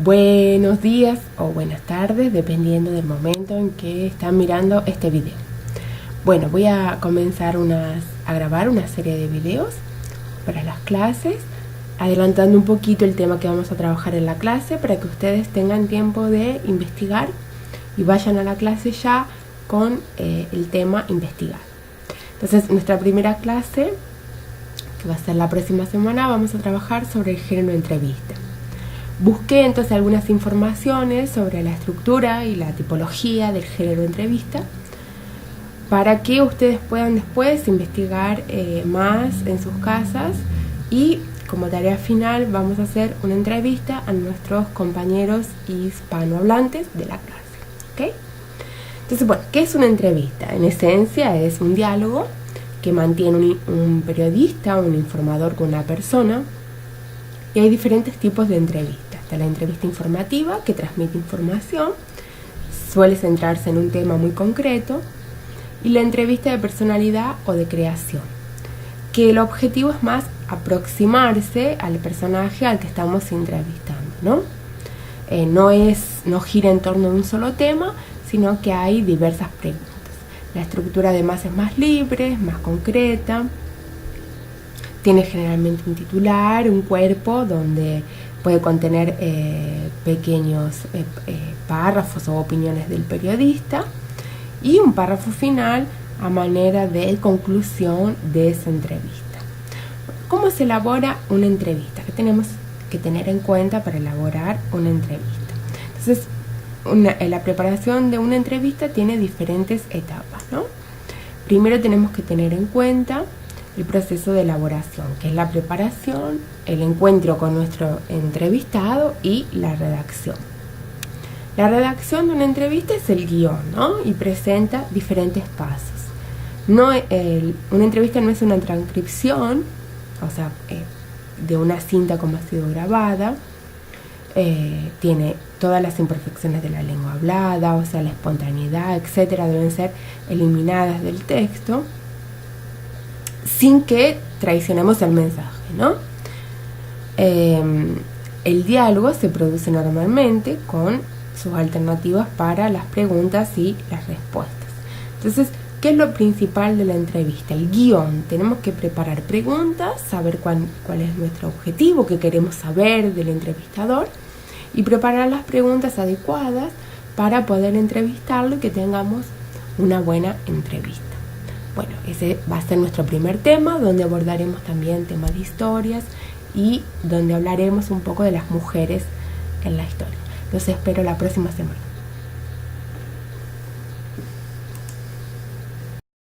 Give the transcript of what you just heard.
Buenos días o buenas tardes, dependiendo del momento en que están mirando este video. Bueno, voy a comenzar a grabar una serie de videos para las clases, adelantando un poquito el tema que vamos a trabajar en la clase para que ustedes tengan tiempo de investigar y vayan a la clase ya con el tema investigado. Entonces, nuestra primera clase, que va a ser la próxima semana, vamos a trabajar sobre el género entrevista. Busqué entonces algunas informaciones sobre la estructura y la tipología del género entrevista para que ustedes puedan después investigar más en sus casas, y como tarea final vamos a hacer una entrevista a nuestros compañeros hispanohablantes de la clase, ¿ok? Entonces, bueno, ¿qué es una entrevista? En esencia es un diálogo que mantiene un periodista o un informador con una persona, y hay diferentes tipos de entrevistas. Está la entrevista informativa, que transmite información, suele centrarse en un tema muy concreto, y la entrevista de personalidad o de creación, que el objetivo es más aproximarse al personaje al que estamos entrevistando, ¿no? No gira en torno a un solo tema, sino que hay diversas preguntas. La estructura además es más libre, es más concreta. Tiene generalmente un titular, un cuerpo donde puede contener pequeños párrafos o opiniones del periodista, y un párrafo final a manera de conclusión de esa entrevista. ¿Cómo se elabora una entrevista? ¿Qué tenemos que tener en cuenta para elaborar una entrevista? Entonces, la preparación de una entrevista tiene diferentes etapas, ¿no? Primero tenemos que tener en cuenta el proceso de elaboración, que es la preparación, el encuentro con nuestro entrevistado y la redacción. La redacción de una entrevista es el guión, ¿no? Y presenta diferentes pasos. Una entrevista no es una transcripción, o sea, de una cinta como ha sido grabada. Tiene todas las imperfecciones de la lengua hablada, o sea, la espontaneidad, etcétera, deben ser eliminadas del texto, sin que traicionemos el mensaje, ¿no? El diálogo se produce normalmente con sus alternativas para las preguntas y las respuestas. Entonces, ¿qué es lo principal de la entrevista? El guión. Tenemos que preparar preguntas, saber cuál es nuestro objetivo, qué queremos saber del entrevistador, y preparar las preguntas adecuadas para poder entrevistarlo y que tengamos una buena entrevista. Bueno, ese va a ser nuestro primer tema, donde abordaremos también temas de historias y donde hablaremos un poco de las mujeres en la historia. Los espero la próxima semana.